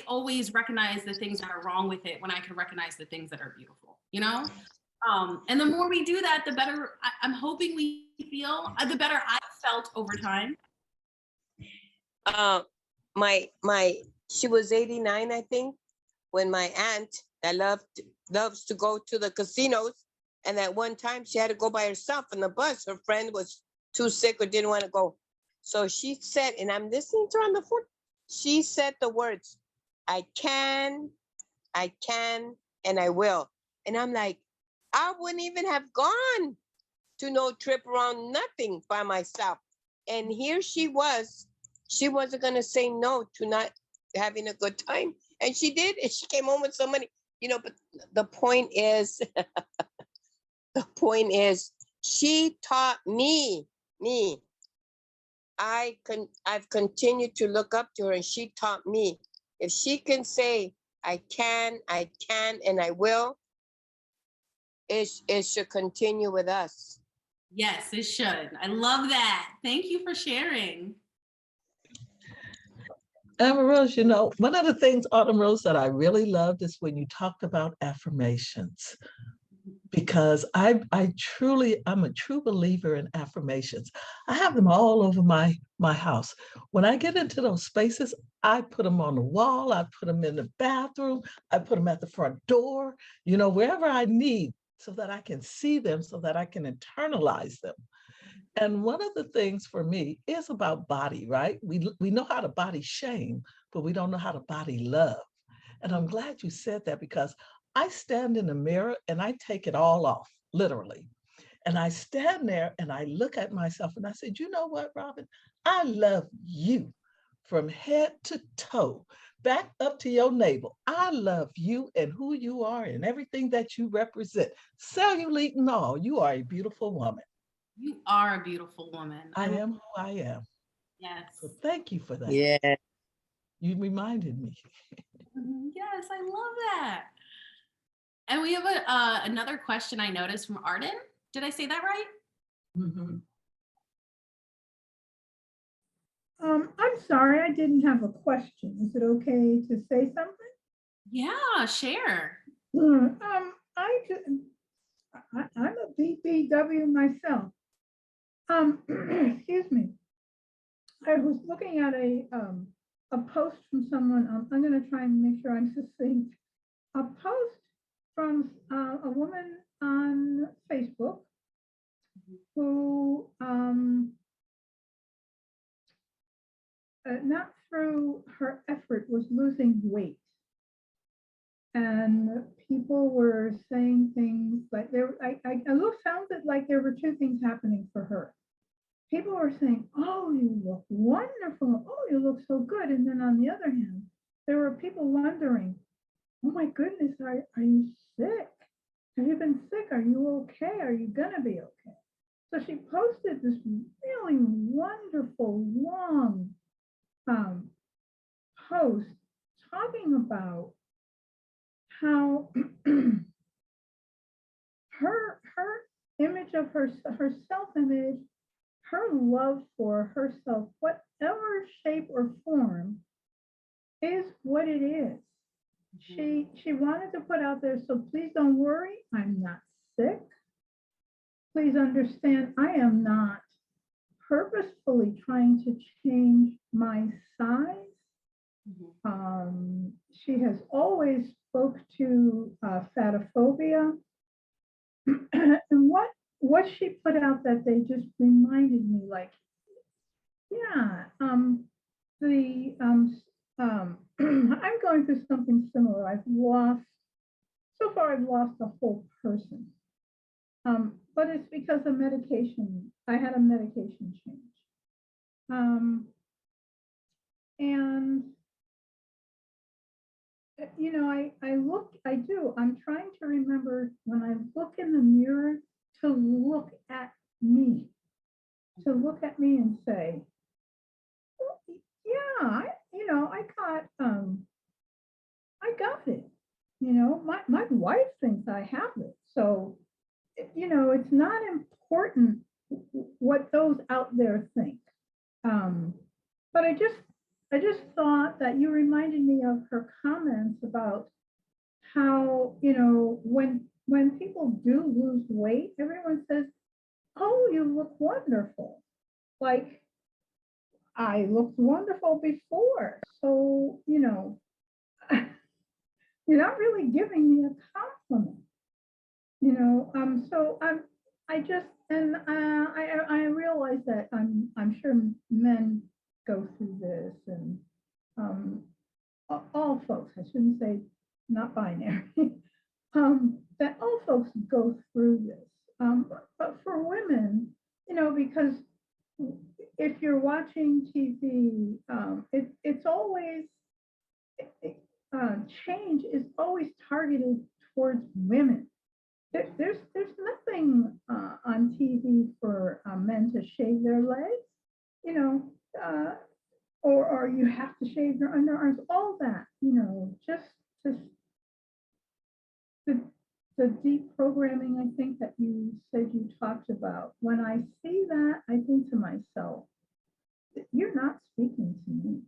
always recognize the things that are wrong with it when I can recognize the things that are beautiful, you know? And the more we do that, the better I'm hoping we feel, the better I've felt over time. She was 89, I think, when my aunt that loves to go to the casinos. And at one time she had to go by herself on the bus. Her friend was too sick or didn't want to go. So she said, and I'm listening to her on the phone, she said the words, I can, and I will. And I'm like, I wouldn't even have gone to no trip around nothing by myself. And here she wasn't going to say no to not having a good time. And she did. And she came home with so many, you know, but the point is, she taught me. I've continued to look up to her, and she taught me. If she can say, I can, and I will, it should continue with us. Yes, it should. I love that. Thank you for sharing. Rose, you know, one of the things, Autumn Rose, that I really loved is when you talked about affirmations, because I'm a true believer in affirmations. I have them all over my house. When I get into those spaces, I put them on the wall, I put them in the bathroom, I put them at the front door, you know, wherever I need, so that I can see them, so that I can internalize them. And one of the things for me is about body, right? We know how to body shame, but we don't know how to body love. And I'm glad you said that, because I stand in the mirror and I take it all off, literally. And I stand there and I look at myself and I said, you know what, Robin? I love you from head to toe, back up to your navel. I love you and who you are and everything that you represent. Cellulite and all, you are a beautiful woman. You are a beautiful woman. I am who I am. Yes. So thank you for that. Yeah. You reminded me. Yes, I love that. And we have another question I noticed from Arden. Did I say that right? Mhm. I'm sorry, I didn't have a question. Is it okay to say something? Yeah, share. I'm a BBW myself. Excuse me. I was looking at a post from someone. I'm going to try and make sure I'm succinct. A post from a woman on Facebook who, not through her effort, was losing weight. And people were saying things like I found it like there were two things happening for her. People were saying, oh, you look wonderful. Oh, you look so good. And then on the other hand, there were people wondering, oh my goodness, are you sick? Have you been sick? Are you okay? Are you gonna be okay? So she posted this really wonderful, long post talking about how her image of her self-image, her love for herself, whatever shape or form, is what it is. She wanted to put out there, so please don't worry, I'm not sick. Please understand, I am not purposefully trying to change my size. She has always spoke to Fatophobia. And what she put out that day just reminded me, like, yeah, I'm going through something similar. I've lost a whole person. But it's because of medication. I had a medication change. And you know, I'm trying to remember when I look in the mirror to look at me and say, oh, yeah, I got it. You know, my wife thinks I have it. So, you know, it's not important what those out there think. But I just thought that you reminded me of her comments about how, you know, when people do lose weight, everyone says, oh, you look wonderful. Like, I looked wonderful before. So, you know, you're not really giving me a compliment, you know. So I realize that I'm sure men go through this, and all folks, I shouldn't say not binary, that all folks go through this. But for women, you know, because if you're watching TV, it's always, change is always targeted towards women. There's nothing on TV for men to shave their legs, you know, or you have to shave your underarms, all that, you know, just to the deprogramming, I think that you said you talked about, when I see that, I think to myself, you're not speaking to me.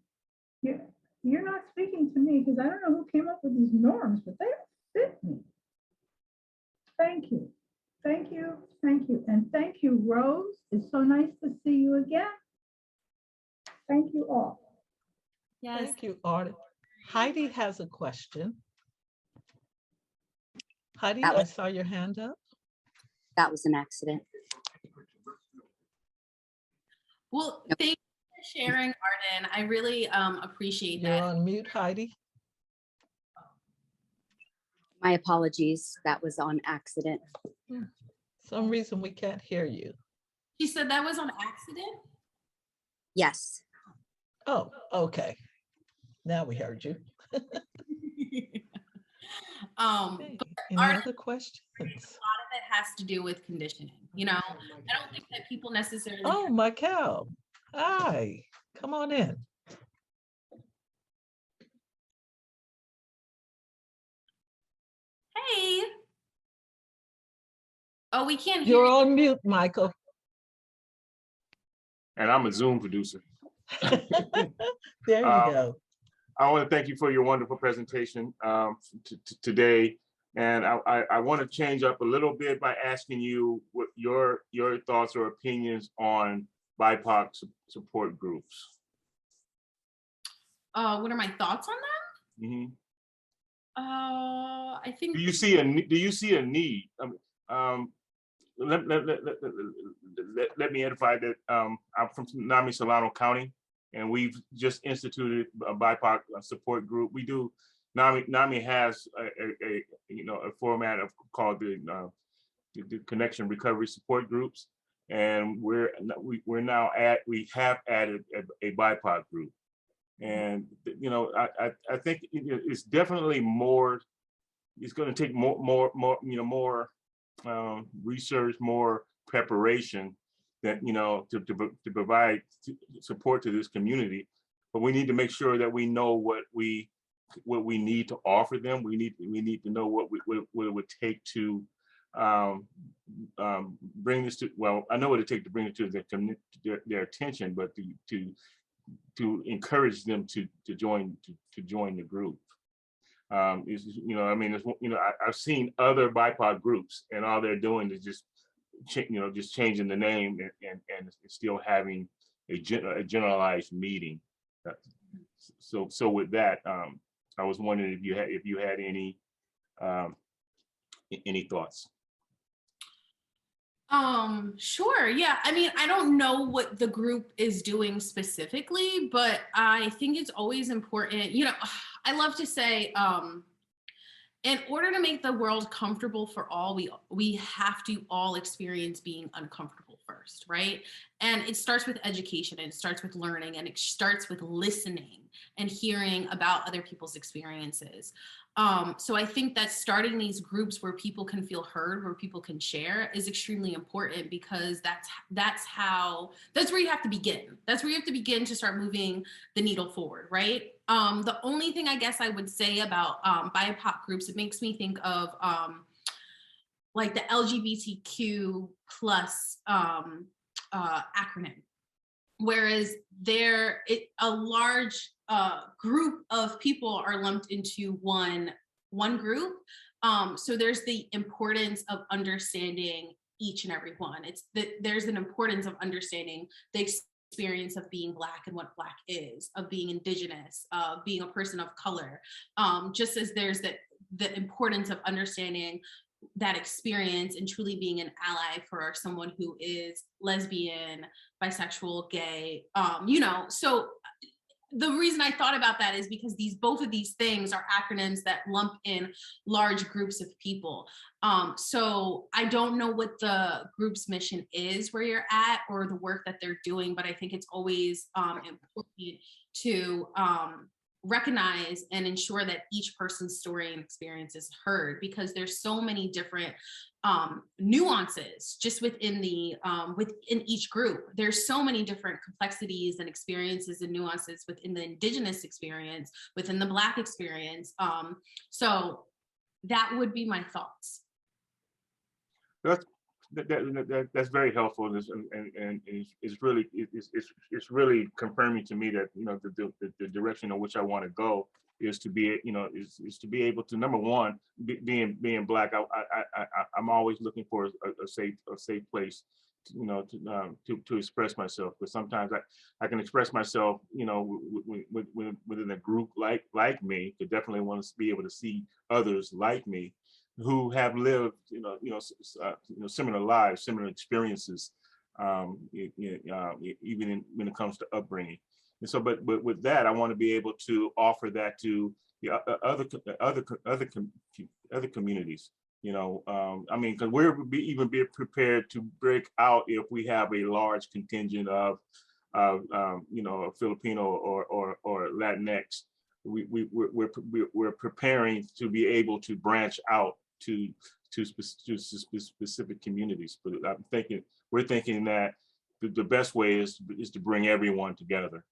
You're not speaking to me, because I don't know who came up with these norms, but they don't fit me. Thank you. Thank you. Thank you. And thank you, Rose. It's so nice to see you again. Thank you all. Yes. Thank you, Artie. Heidi has a question. Heidi, I saw your hand up. That was an accident. Well, thank you for sharing, Arden. I really appreciate You're that. on mute, Heidi. My apologies. That was on accident. Some reason we can't hear you. She said that was on accident? Yes. Oh, okay. Now we heard you. Okay. Any Arden, other questions? a lot of it has to do with conditioning. You know, I don't think that people necessarily. Oh, Michael. Hi. Come on in. Hey. Oh, we can't hear You're you. on mute, Michael. And I'm a Zoom producer. There you go. I want to thank you for your wonderful presentation today. And I want to change up a little bit by asking you what your thoughts or opinions on BIPOC support groups. What are my thoughts on that? Mm-hmm. I think. Do you see a need? Let me edify that I'm from Nami Solano County, and we've just instituted a BIPOC support group. We do. NAMI has a format called the Connection Recovery Support Groups, and we have added a BIPOC group, and I think it's definitely more. It's going to take more research, more preparation that to provide support to this community, but we need to make sure that we know what we need to offer them. We need to know what it would take to bring this to. Well, I know what it takes to bring it to their attention, but to encourage them to join the group. I've seen other BIPOC groups, and all they're doing is just changing the name and still having a generalized meeting. So with that, I was wondering if you had any thoughts. Sure. Yeah. I mean, I don't know what the group is doing specifically, but I think it's always important. I love to say, in order to make the world comfortable for all, we have to all experience being uncomfortable first, right? And it starts with education, and it starts with learning, and it starts with listening and hearing about other people's experiences. So I think that starting these groups where people can feel heard, where people can share, is extremely important, because that's where you have to begin. That's where you have to begin to start moving the needle forward, right? The only thing I guess I would say about BIPOC groups, it makes me think of like the LGBTQ plus acronym, whereas a large group of people are lumped into one group. So there's the importance of understanding each and every one. There's an importance of understanding the experience of being Black and what Black is, of being Indigenous, of being a person of color, just as there's the importance of understanding that experience and truly being an ally for someone who is lesbian, bisexual, gay, so the reason I thought about that is because both of these things are acronyms that lump in large groups of people. So I don't know what the group's mission is where you're at or the work that they're doing, but I think it's always important to recognize and ensure that each person's story and experience is heard, because there's so many different nuances just within each group. There's so many different complexities and experiences and nuances within the Indigenous experience, within the Black experience. So that would be my thoughts. That's very helpful, and it's really confirming to me that the direction in which I want to go is to be is to be able to, number one, being Black. I'm always looking for a safe place to express myself, but sometimes I can express myself within a group like me, to definitely want to be able to see others like me who have lived similar lives, similar experiences, even when it comes to upbringing. And so, but with that, I want to be able to offer that to the other communities. I mean, because we're even be prepared to break out if we have a large contingent of Filipino or Latinx. We're preparing to be able to branch out to specific communities. But we're thinking that the best way is to bring everyone together,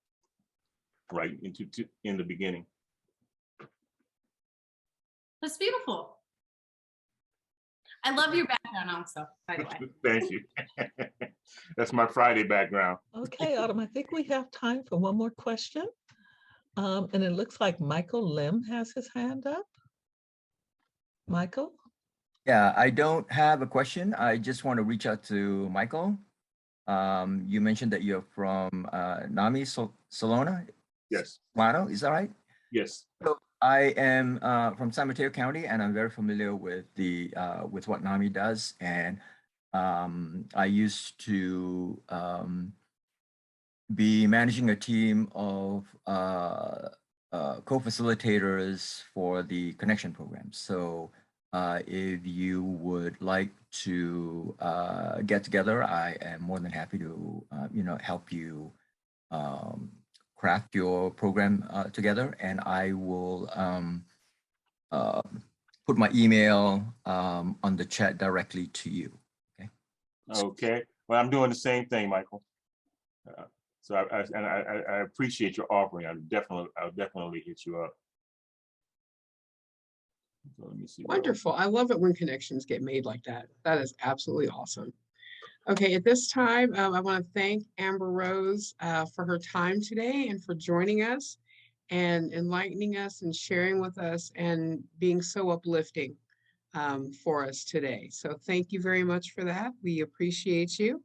right, in the beginning. That's beautiful. I love your background also, by the way. Thank you. That's my Friday background. Okay, Autumn, I think we have time for one more question. And it looks like Michael Lim has his hand up. Michael? Yeah, I don't have a question. I just want to reach out to Michael. You mentioned that you're from NAMI Solano? Yes. Solano, is that right? Yes. So I am from San Mateo County, and I'm very familiar with with what NAMI does. And I used to be managing a team of co-facilitators for the connection program. So if you would like to get together, I am more than happy to help you craft your program together, and I will put my email on the chat directly to you. Okay. Okay. Well, I'm doing the same thing, Michael. So I appreciate your offering. I'll definitely hit you up. So let me see. Wonderful. I love it when connections get made like that. That is absolutely awesome. Okay, at this time, I want to thank Amber Rose for her time today and for joining us and enlightening us and sharing with us and being so uplifting for us today. So thank you very much for that. We appreciate you.